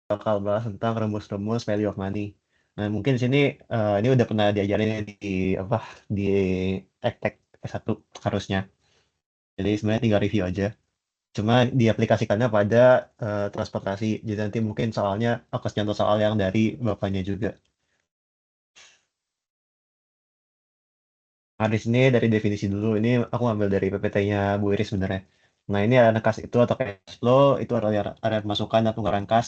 bakal bahas tentang rumus-rumus value of money. Nah, mungkin di sini ini udah pernah diajarin ya di apa di Ektek S1 harusnya. Jadi sebenarnya tinggal review aja. Cuma diaplikasikannya pada transportasi. Jadi nanti mungkin soalnya aku kasih contoh soal yang dari bapaknya juga. Nah, di sini dari definisi dulu. Ini aku ambil dari PPT-nya Bu Iris sebenarnya. Nah, ini ada kas itu atau cash flow, itu area pemasukan dan pengeluaran kas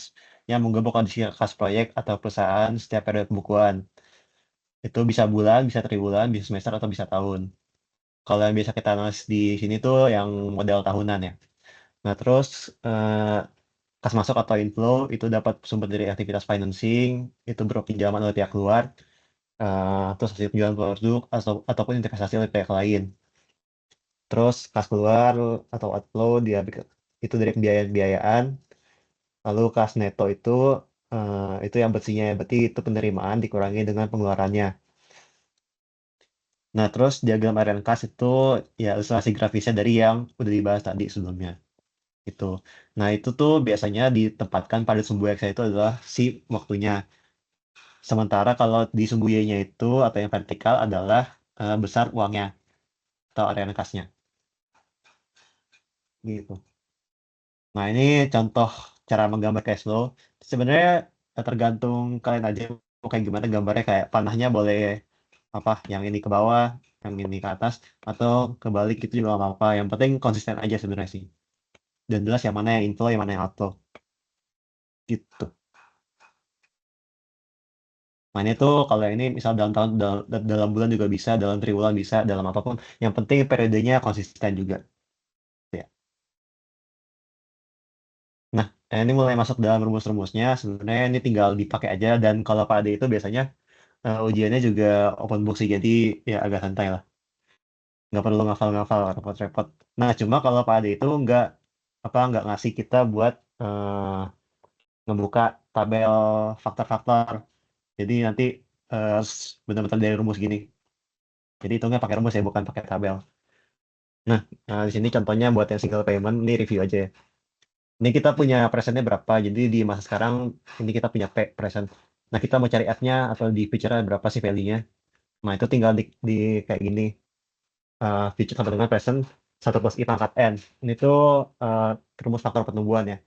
yang menggabung kondisi kas proyek atau perusahaan setiap periode pembukuan. Itu bisa bulan, bisa triwulan, bisa semester, atau bisa tahun. Kalau yang biasa kita analis di sini tuh yang model tahunan ya. Nah, terus kas masuk atau inflow itu dapat sumber dari aktivitas financing, itu berupa pinjaman oleh pihak luar, terus hasil penjualan produk ataupun investasi oleh pihak lain. Terus kas keluar atau outflow dia itu dari pembiayaan-biayaan. Lalu kas neto itu yang bersihnya, berarti itu penerimaan dikurangi dengan pengeluarannya. Nah, terus diagram harian kas itu ya ilustrasi grafisnya dari yang udah dibahas tadi sebelumnya. Itu. Nah, itu tuh biasanya ditempatkan pada sumbu X itu adalah si waktunya. Sementara kalau di sumbu Y-nya itu atau yang vertikal adalah besar uangnya atau harian kasnya. Gitu. Nah, ini contoh cara menggambar cash flow. Sebenarnya tergantung kalian aja mau kayak gimana gambarnya, kayak panahnya boleh apa yang ini ke bawah, yang ini ke atas, atau kebalik itu juga nggak apa-apa. Yang penting konsisten aja sebenarnya sih. Dan jelas yang mana yang inflow, yang mana yang outflow. Gitu. Nah, ini tuh kalau ini misal dalam tahun, dalam bulan juga bisa, dalam triwulan bisa, dalam apapun. Yang penting periodenya konsisten juga. Ya. Nah, ini mulai masuk dalam rumus-rumusnya. Sebenarnya ini tinggal dipakai aja. Dan kalau Pak Ade itu biasanya ujiannya juga open book sih, jadi ya agak santai lah. Nggak perlu ngafal-ngafal, repot-repot. Nah, cuma kalau Pak Ade itu nggak ngasih kita buat ngebuka tabel faktor-faktor. Jadi nanti benar-benar dari rumus gini. Jadi hitungnya pakai rumus ya, bukan pakai tabel. Nah, di sini contohnya buat yang single payment, ini review aja ya. Ini kita punya presentnya berapa, jadi di masa sekarang ini kita punya present. Nah, kita mau cari F-nya atau di feature-nya berapa sih value-nya. Nah, itu tinggal di kayak gini. Feature sampai dengan present 1 plus I pangkat N. Ini tuh rumus faktor pertumbuhan ya.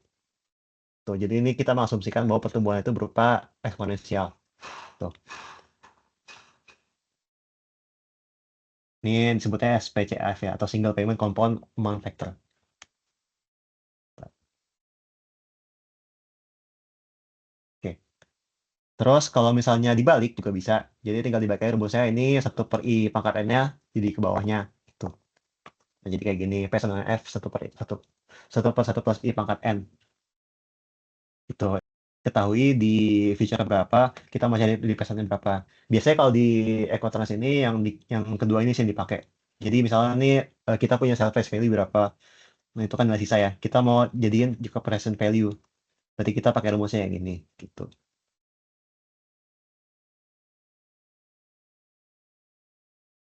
Tuh, jadi ini kita mengasumsikan bahwa pertumbuhan itu berupa eksponensial. Tuh. Ini disebutnya SPCF ya, atau Single Payment Compound Amount Factor. Oke. Terus kalau misalnya dibalik juga bisa. Jadi tinggal dibacain rumusnya ini 1 per I pangkat N-nya jadi ke bawahnya. Tuh. Nah, jadi kayak gini. P sama F 1 per 1 plus I pangkat N. Itu ketahui di feature berapa, kita mau cari di pesannya berapa. Biasanya kalau di Ecotrans ini yang kedua ini sih yang dipakai. Jadi misalnya nih kita punya sales price value berapa. Nah, itu kan nggak sisa ya. Kita mau jadiin juga present value. Berarti kita pakai rumusnya yang ini gitu.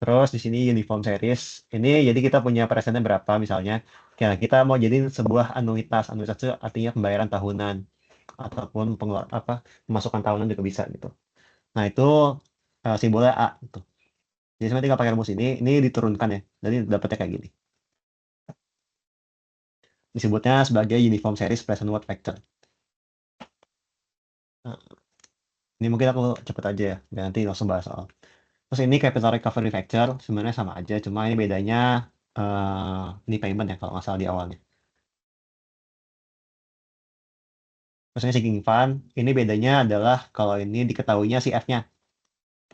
Terus di sini uniform series. Ini jadi kita punya presentnya berapa misalnya. Ya, kita mau jadiin sebuah anuitas. Anuitas itu artinya pembayaran tahunan ataupun pemasukan tahunan juga bisa gitu. Nah, itu simbolnya A gitu. Jadi sebenarnya tinggal pakai rumus ini diturunkan ya. Jadi dapetnya kayak gini. Disebutnya sebagai uniform series present worth vector. Nah, ini mungkin aku cepet aja ya, biar nanti langsung bahas soal. Terus ini capital recovery factor sebenarnya sama aja, cuma ini bedanya ini payment ya kalau nggak salah di awalnya. Terus ini sinking fund, ini bedanya adalah kalau ini diketahuinya si F-nya.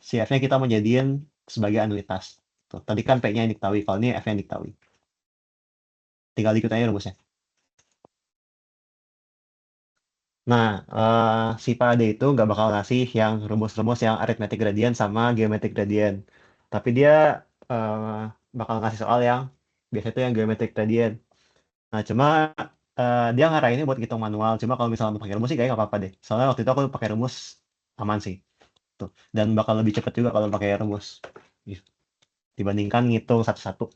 Si F-nya kita mau jadiin sebagai anuitas. Tuh, tadi kan P-nya yang diketahui, kalau ini F-nya yang diketahui. Tinggal ikut aja rumusnya. Nah, si Pade itu nggak bakal ngasih yang rumus-rumus yang arithmetic gradient sama geometric gradient. Tapi dia eh, bakal ngasih soal yang biasa itu yang geometric gradient. Nah, cuma dia ngarahinnya buat hitung manual. Cuma kalau misalnya mau pakai rumus sih kayaknya nggak apa-apa deh. Soalnya waktu itu aku pakai rumus aman sih. Tuh. Dan bakal lebih cepet juga kalau pakai rumus. Gitu. Dibandingkan ngitung satu-satu.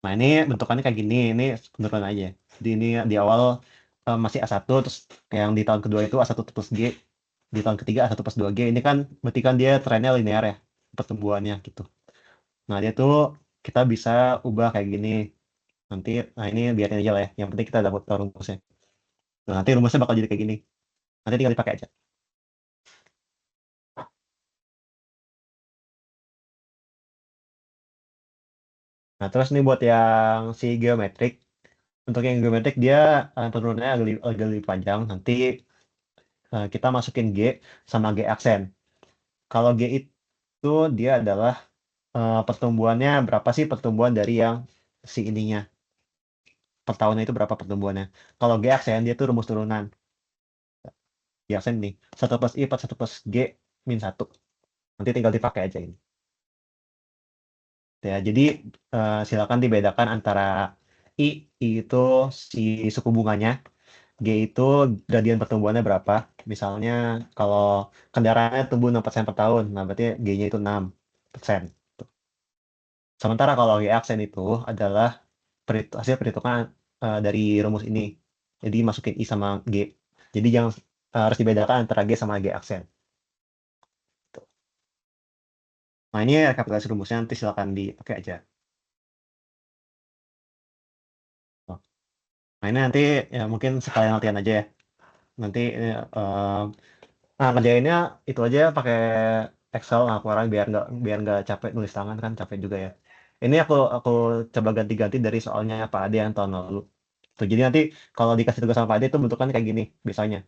Nah, ini bentukannya kayak gini. Ini penurunan aja. Jadi ini di awal masih A1, terus yang di tahun kedua itu A1 plus G, di tahun ketiga A1 plus 2G. Ini kan berarti kan dia trennya linear ya, pertumbuhannya gitu. Nah, dia tuh kita bisa ubah kayak gini. Nanti, nah ini biarin aja lah ya. Yang penting kita dapat tahu rumusnya. Nah, nanti rumusnya bakal jadi kayak gini. Nanti tinggal dipakai aja. Nah, terus nih buat yang si geometrik. Untuk yang geometrik dia turunannya agak lebih panjang. Nanti kita masukin G sama G aksen. Kalau G itu dia adalah pertumbuhannya berapa sih pertumbuhan dari yang si ininya. Per tahunnya itu berapa pertumbuhannya. Kalau G aksen dia tuh rumus turunan. G aksen nih. 1 plus I per 1 plus G min 1. Nanti tinggal dipakai aja ini. Ya, jadi silakan dibedakan antara I itu si suku bunganya, G itu gradien pertumbuhannya berapa. Misalnya kalau kendaraannya tumbuh 6% per tahun, nah berarti G-nya itu 6%. Sementara kalau G aksen itu adalah hasil perhitungan dari rumus ini. Jadi masukin I sama G. Jadi yang harus dibedakan antara G sama G aksen. Nah, ini rekapitulasi rumusnya, nanti silakan dipakai aja. Nah, ini nanti ya mungkin sekalian latihan aja ya. Nanti ngerjainnya itu aja pakai Excel ngakuaran biar nggak capek nulis tangan kan capek juga ya. Ini aku coba ganti-ganti dari soalnya Pak Ade yang tahun lalu. Tuh, jadi nanti kalau dikasih tugas sama Pak Ade itu bentukan kayak gini biasanya.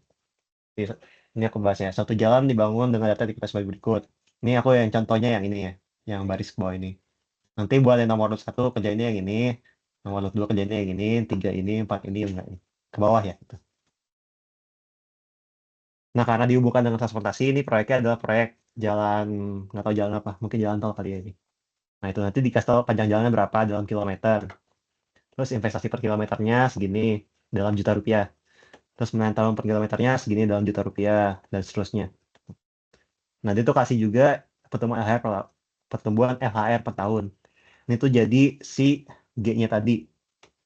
Jadi, ini aku bahasnya. Suatu jalan dibangun dengan data dikasih sebagai berikut. Ini aku yang contohnya yang ini ya, yang baris bawah ini. Nanti buat yang nomor 1 kerjainnya yang ini, nomor 2 kerjainnya yang ini, 3 ini, 4 ini, enggak ini. Ke bawah ya. Gitu. Nah, karena dihubungkan dengan transportasi, ini proyeknya adalah proyek jalan, nggak tahu jalan apa, mungkin jalan tol kali ya ini. Nah, itu nanti dikasih tahu panjang jalannya berapa dalam kilometer. Terus investasi per kilometernya segini dalam juta rupiah. Terus tahun per kilometernya segini dalam juta rupiah, dan seterusnya. Nah, itu kasih juga pertumbuhan LHR per tahun. Ini tuh jadi si G-nya tadi,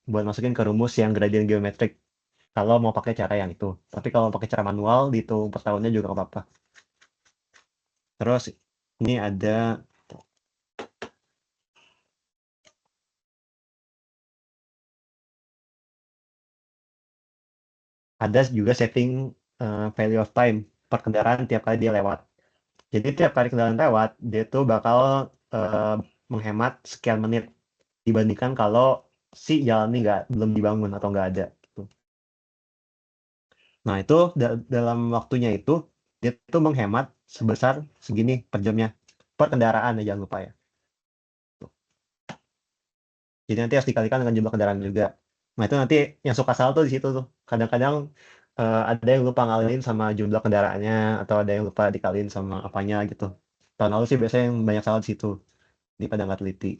buat masukin ke rumus yang gradien geometrik. Kalau mau pakai cara yang itu. Tapi kalau mau pakai cara manual, dihitung per tahunnya juga nggak apa-apa. Terus ini ada juga setting value of time per kendaraan tiap kali dia lewat. Jadi tiap kali kendaraan lewat, dia tuh bakal eh, menghemat sekian menit dibandingkan kalau si jalan ini belum dibangun atau nggak ada. Gitu. Nah, itu dalam waktunya itu dia tuh menghemat sebesar segini per jamnya per kendaraan ya, jangan lupa ya. Tuh. Jadi nanti harus dikalikan dengan jumlah kendaraan juga. Nah, itu nanti yang suka salah tuh di situ tuh. Kadang-kadang ada yang lupa ngalihin sama jumlah kendaraannya atau ada yang lupa dikaliin sama apanya gitu. Tahun lalu sih biasanya yang banyak salah di situ. Ini pada nggak teliti.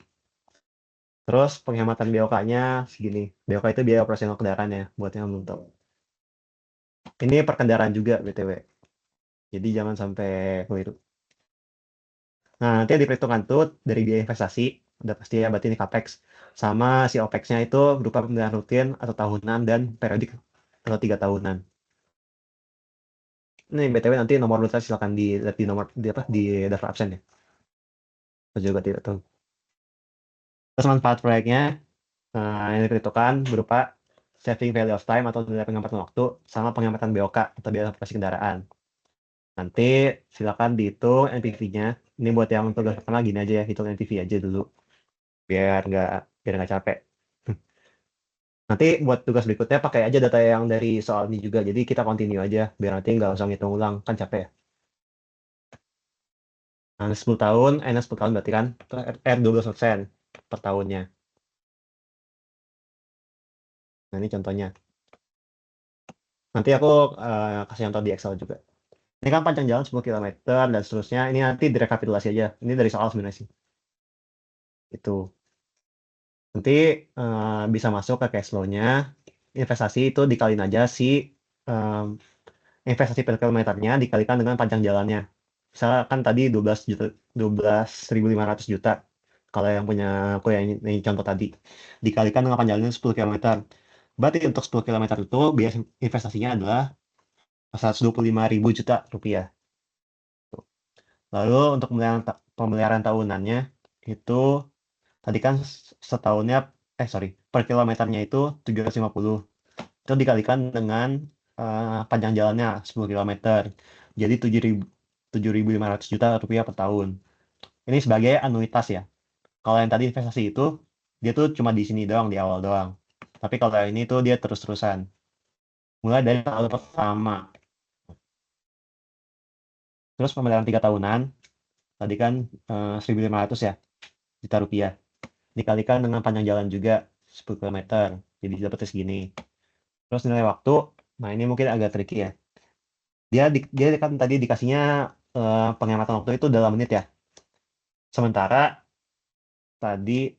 Terus penghematan BOK-nya segini. BOK itu biaya operasional kendaraan ya, buat yang belum tahu. Ini per kendaraan juga BTW. Jadi jangan sampai keliru. Nah, nanti yang diperhitungkan tuh dari biaya investasi, udah pasti ya, berarti ini CAPEX. Sama si OPEX-nya itu berupa pembayaran rutin atau tahunan dan periodik atau 3 tahunan. Ini BTW nanti nomor lutas silakan di nomor di apa di daftar absen ya. Saya juga tidak tahu. Terus manfaat proyeknya yang diperhitungkan berupa saving value of time atau nilai penghematan waktu sama penghematan BOK atau biaya operasi kendaraan. Nanti silakan dihitung NPV-nya. Ini buat yang tugas pertama gini aja ya, hitung NPV aja dulu biar nggak capek. Nanti buat tugas berikutnya pakai aja data yang dari soal ini juga. Jadi kita continue aja biar nanti nggak usah ngitung ulang kan capek ya. Nah, 10 tahun, 10 tahun berarti kan R 12% per tahunnya. Nah, ini contohnya. Nanti aku kasih contoh di Excel juga. Ini kan panjang jalan 10 kilometer dan seterusnya. Ini nanti direkapitulasi aja. Ini dari soal sebenarnya sih. Itu. Nanti bisa masuk ke cash flow-nya. Investasi itu dikaliin aja si em, investasi per kilometernya dikalikan dengan panjang jalannya. Misalkan tadi 12 juta, 12.500 juta. Kalau yang punya aku yang ini contoh tadi. Dikalikan dengan panjang jalannya 10 kilometer. Berarti untuk 10 km itu biaya investasinya adalah 125.000 juta rupiah. Lalu untuk pemeliharaan tahunannya itu tadi kan setahunnya per kilometernya itu 750. Itu dikalikan dengan panjang jalannya 10 kilometer. Jadi 7.500 juta rupiah per tahun. Ini sebagai anuitas ya. Kalau yang tadi investasi itu dia tuh cuma di sini doang, di awal doang. Tapi kalau yang ini tuh dia terus-terusan. Mulai dari tahun pertama. Terus pemeliharaan 3 tahunan, tadi kan 1.500 ya, juta rupiah. Dikalikan dengan panjang jalan juga 10 kilometer. Jadi dapetnya segini. Terus nilai waktu, nah ini mungkin agak tricky ya. Dia kan tadi dikasihnya penghematan waktu itu dalam menit ya. Sementara tadi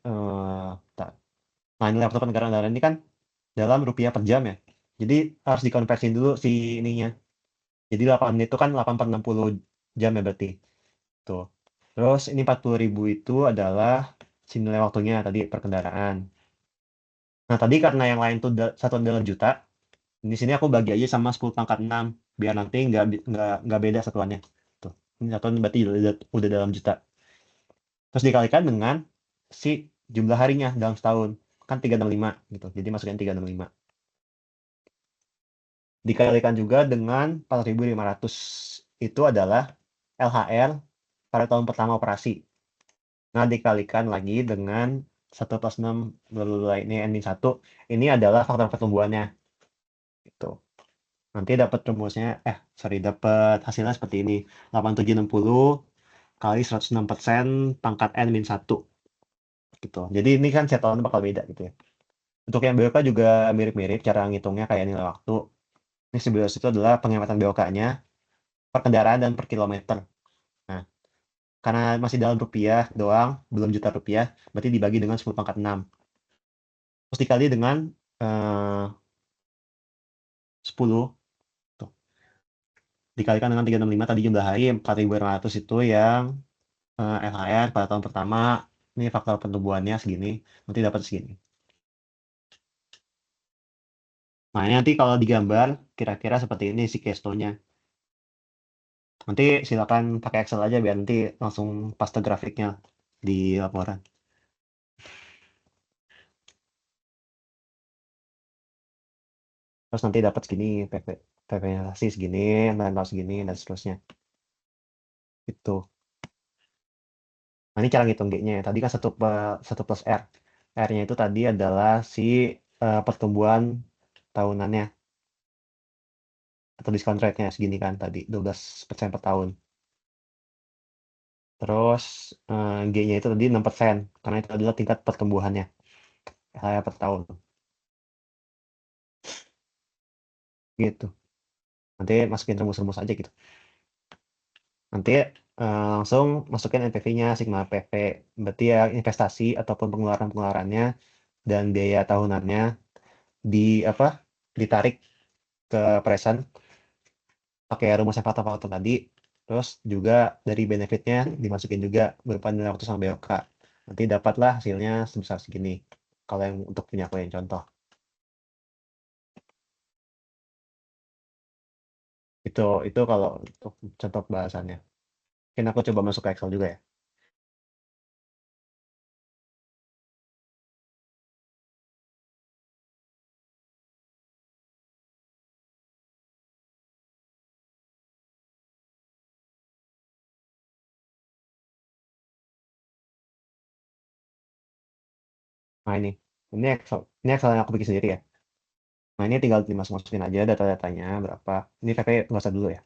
nah nilai waktu penegakan ini kan dalam rupiah per jam ya. Jadi harus dikonversin dulu si ininya. Jadi 8 menit itu kan 8 per 60 jam ya berarti. Tuh. Terus ini 40.000 itu adalah si nilai waktunya tadi per kendaraan. Nah tadi karena yang lain tuh satuan dalam juta, di sini aku bagi aja sama 10 pangkat 6 biar nanti nggak beda satuannya. Tuh. Ini satuan berarti udah dalam juta. Terus dikalikan dengan si jumlah harinya dalam setahun. Kan 365 gitu. Jadi masukin 365. Dikalikan juga dengan 4.500. Itu adalah LHR pada tahun pertama operasi. Nah, dikalikan lagi dengan 1 plus 6 ini N-1. Ini adalah faktor pertumbuhannya. Itu. Nanti dapat rumusnya, dapat hasilnya seperti ini. 8760 kali 106% pangkat N-1. Gitu. Jadi ini kan setiap tahun bakal beda gitu ya. Untuk yang BOK juga mirip-mirip cara ngitungnya kayak nilai waktu. Ini 11 itu adalah penghematan BOK-nya per kendaraan dan per kilometer. Nah, karena masih dalam rupiah doang, belum juta rupiah, berarti dibagi dengan 10 pangkat 6. Terus dikali dengan 10, tuh. Dikalikan dengan 365 tadi jumlah hari, 4.500 itu yang LHR pada tahun pertama. Ini faktor pertumbuhannya segini, nanti dapat segini. Nah, ini nanti kalau digambar, kira-kira seperti ini si cash flow-nya. Nanti silakan pakai Excel aja biar nanti langsung paste grafiknya di laporan. Terus nanti dapat segini, PP-nya segini, dan segini, dan seterusnya. Itu. Nah, ini cara ngitung G-nya. Tadi kan 1 plus R. R-nya itu tadi adalah si pertumbuhan tahunannya. Atau discount rate-nya segini kan tadi, 12% per tahun. Terus G-nya itu tadi 6%, karena itu adalah tingkat pertumbuhannya per tahun. Gitu. Nanti masukin rumus-rumus aja gitu. Nanti langsung masukin NPV-nya, sigma PV. Berarti ya investasi ataupun pengeluarannya dan biaya tahunannya ditarik ke present pakai rumus yang faktor-faktor tadi. Terus juga dari benefitnya dimasukin juga berupa nilai waktu sama BOK. Nanti dapatlah hasilnya sebesar segini. Kalau yang untuk punya aku yang contoh. Itu kalau untuk contoh bahasannya. Mungkin aku coba masuk ke Excel juga ya. Nah ini Excel yang aku bikin sendiri ya. Nah ini tinggal dimasukin aja data-datanya berapa. Ini PP nggak usah dulu ya.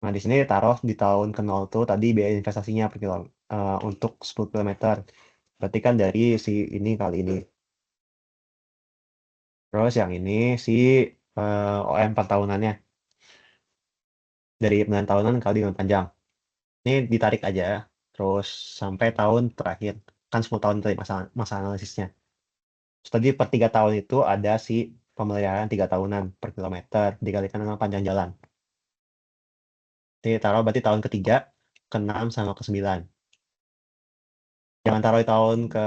Nah di sini taruh di tahun ke 0 tuh tadi biaya investasinya per kilo untuk 10 km. Berarti kan dari si ini kali ini. Terus yang ini si OM 4 tahunannya. Dari 9 tahunan kali dengan panjang. Ini ditarik aja. Terus sampai tahun terakhir. Kan 10 tahun tadi masa analisisnya. Terus tadi per 3 tahun itu ada si pemeliharaan 3 tahunan per kilometer dikalikan dengan panjang jalan. Jadi taruh berarti tahun ketiga, ke-6 sama ke-9. Jangan taruh di tahun ke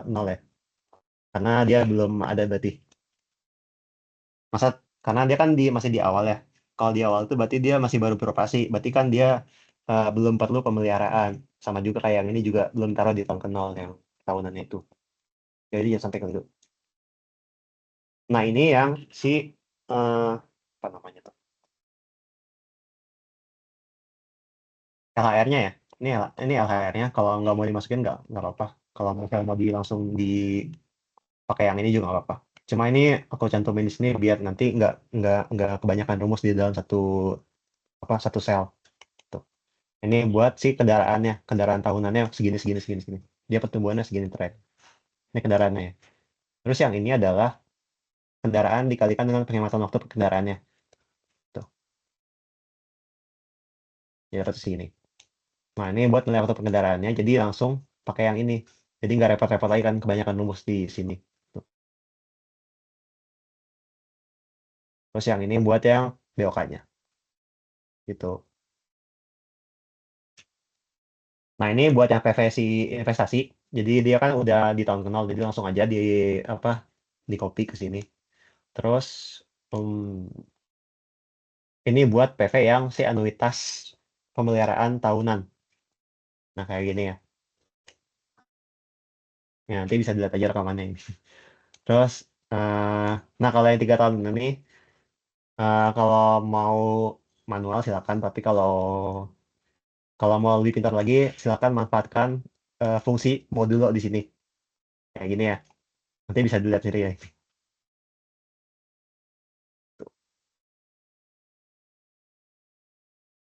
0 ya. karena dia belum ada berarti. Masa karena dia kan masih di awal ya. Kalau di awal itu berarti dia masih baru beroperasi. Berarti kan dia belum perlu pemeliharaan. Sama juga kayak yang ini juga belum taruh di tahun ke-0 yang tahunannya itu. Jadi jangan sampai keliru. Nah ini yang si apa namanya tuh? LHR-nya ya. Ini LHR-nya. Kalau nggak mau dimasukin nggak apa-apa. Kalau misalnya mau langsung dipakai yang ini juga nggak apa-apa. Cuma ini aku cantumin di sini biar nanti nggak kebanyakan rumus di dalam satu sel. Tuh. Ini buat si kendaraan tahunannya segini segini segini segini. Dia pertumbuhannya segini tren. Ini kendaraannya ya. Terus yang ini adalah kendaraan dikalikan dengan penghematan waktu kendaraannya. Tuh. Ya 100 segini. Nah, ini buat nilai waktu kendaraannya, jadi langsung pakai yang ini. Jadi nggak repot-repot lagi kan kebanyakan rumus di sini. Tuh. Terus yang ini buat yang BOK-nya. Gitu. Nah, ini buat yang PVC investasi. Jadi dia kan udah di tahun ke-0, jadi langsung aja apa di copy ke sini. Terus ini buat PV yang si anuitas pemeliharaan tahunan. Nah, kayak gini ya. Ya, nanti bisa dilihat aja rekamannya ini. Terus, nah kalau yang 3 tahun ini, kalau mau manual silakan, tapi kalau mau lebih pintar lagi, silakan manfaatkan fungsi modulo di sini. Kayak gini ya. Nanti bisa dilihat sendiri ya.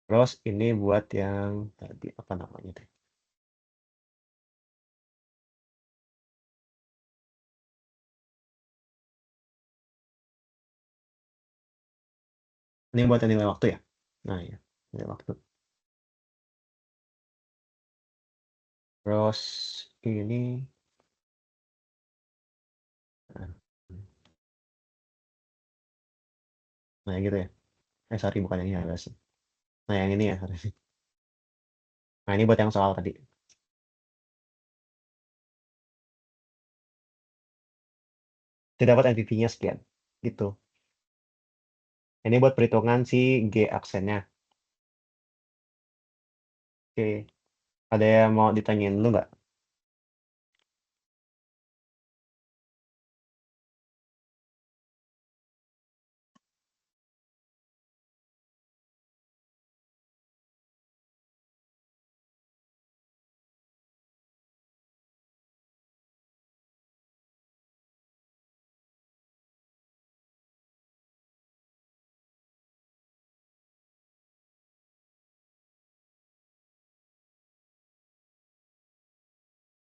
Terus ini buat yang tadi apa namanya tuh? Ini buat yang nilai waktu ya. Nah ya, nilai waktu. Terus ini, nah nah, gitu ya. Sorry bukan yang ini harus. Nah yang ini ya harusnya. Nah ini buat yang soal tadi. Tidak dapat NPV-nya sekian. Gitu. Ini buat perhitungan si G aksennya. Oke. Ada yang mau ditanyain dulu nggak?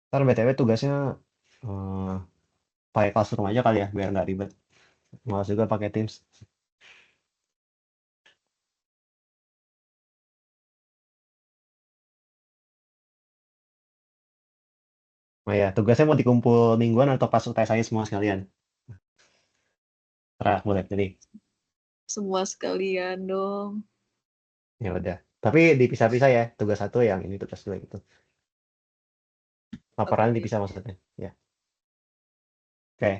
Ntar BTW tugasnya eh, pakai Classroom aja kali ya, biar nggak ribet. Malas juga pakai Teams. Nah ya, tugasnya mau dikumpul mingguan atau pas UTS semua sekalian? Terah, boleh. Jadi, Semua sekalian dong. ya udah. Tapi dipisah-pisah ya, tugas satu yang ini, tugas dua gitu. Laporan Oke. dipisah maksudnya. Ya, oke.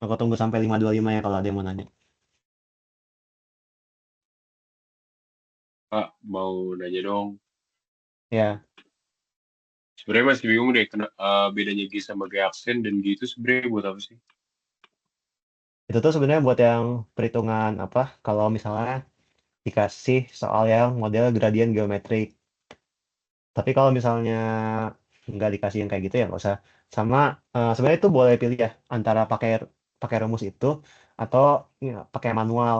Aku tunggu sampai 5:25 ya kalau ada yang mau nanya. Kak, mau nanya dong. Ya, Sebenarnya masih bingung deh, bedanya G sama G aksen dan G itu sebenarnya buat apa sih? itu tuh sebenarnya buat yang perhitungan apa, kalau misalnya dikasih soal yang model gradien geometrik. Tapi kalau misalnya nggak dikasih yang kayak gitu ya nggak usah. Sama sebenarnya itu boleh pilih ya antara pakai pakai rumus itu atau ya, pakai manual.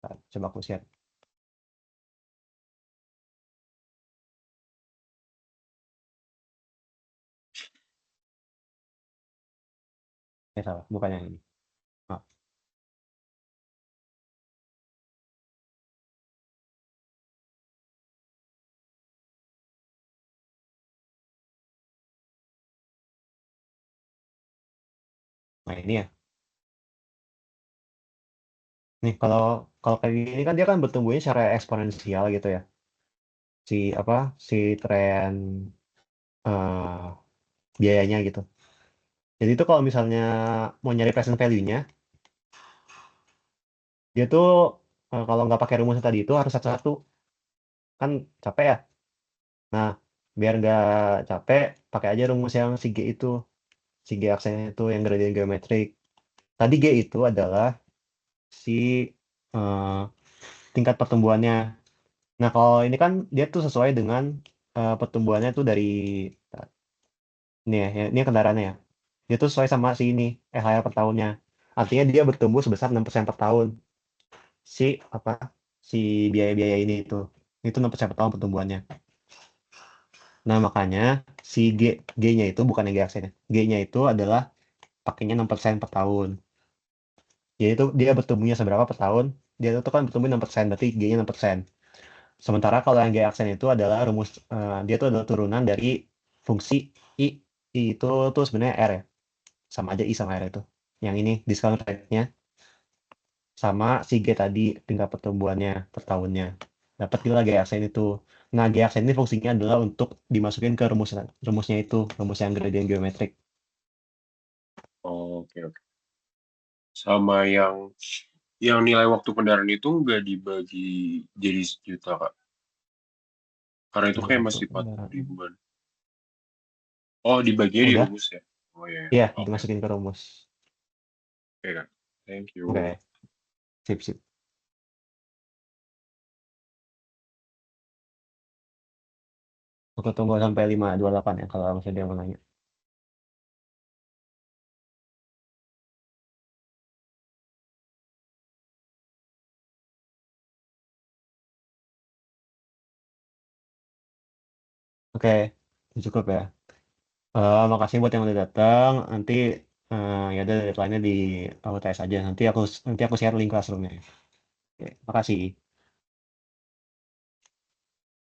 Nah, coba aku share. Salah, bukan yang ini. Oh, nah ini ya. Nih kalau kalau kayak gini kan dia kan bertumbuhnya secara eksponensial gitu ya. Si tren eh, biayanya gitu. Jadi itu kalau misalnya mau nyari present value-nya, dia tuh kalau nggak pakai rumusnya tadi itu harus satu-satu. Kan capek ya. Nah, biar nggak capek, pakai aja rumus yang si G itu. Si G aksennya itu yang gradient geometrik. Tadi G itu adalah si eh, tingkat pertumbuhannya. Nah, kalau ini kan dia tuh sesuai dengan pertumbuhannya tuh dari ini ya, ini kendaraannya ya. Dia tuh sesuai sama si ini, LHR per tahunnya. Artinya dia bertumbuh sebesar 6% per tahun. Si apa? Si biaya-biaya ini itu 6% per tahun pertumbuhannya. Nah, makanya si G-nya itu bukan yang G aksennya. G-nya itu adalah pakainya 6% per tahun. Jadi itu dia bertumbuhnya seberapa per tahun? Dia itu kan bertumbuh 6%, berarti G-nya 6%. Sementara kalau yang G aksen itu adalah rumus dia itu adalah turunan dari fungsi I. I itu tuh sebenarnya R ya. Sama aja I sama R itu. Yang ini discount rate-nya sama si G tadi tingkat pertumbuhannya per tahunnya. Dapat kita G aksen itu. Nah, G aksen ini fungsinya adalah untuk dimasukin ke rumusnya itu, rumus yang gradient geometrik. Oke, oke. Sama yang nilai waktu kendaraan itu nggak dibagi jadi sejuta, Kak. Karena itu kayak masih 40 ribuan. Oh, dibaginya di Udah? rumus ya? Oh iya. Iya, Oke, dimasukin ke rumus. oke, Kak. Thank you. Oke. Sip, sip. Aku tunggu sampai 528 ya kalau misalnya dia mau nanya. Oke, cukup ya. Makasih buat yang udah datang. Nanti ya udah deadline-nya di UTS aja. Nanti aku share link classroom-nya. Oke, makasih.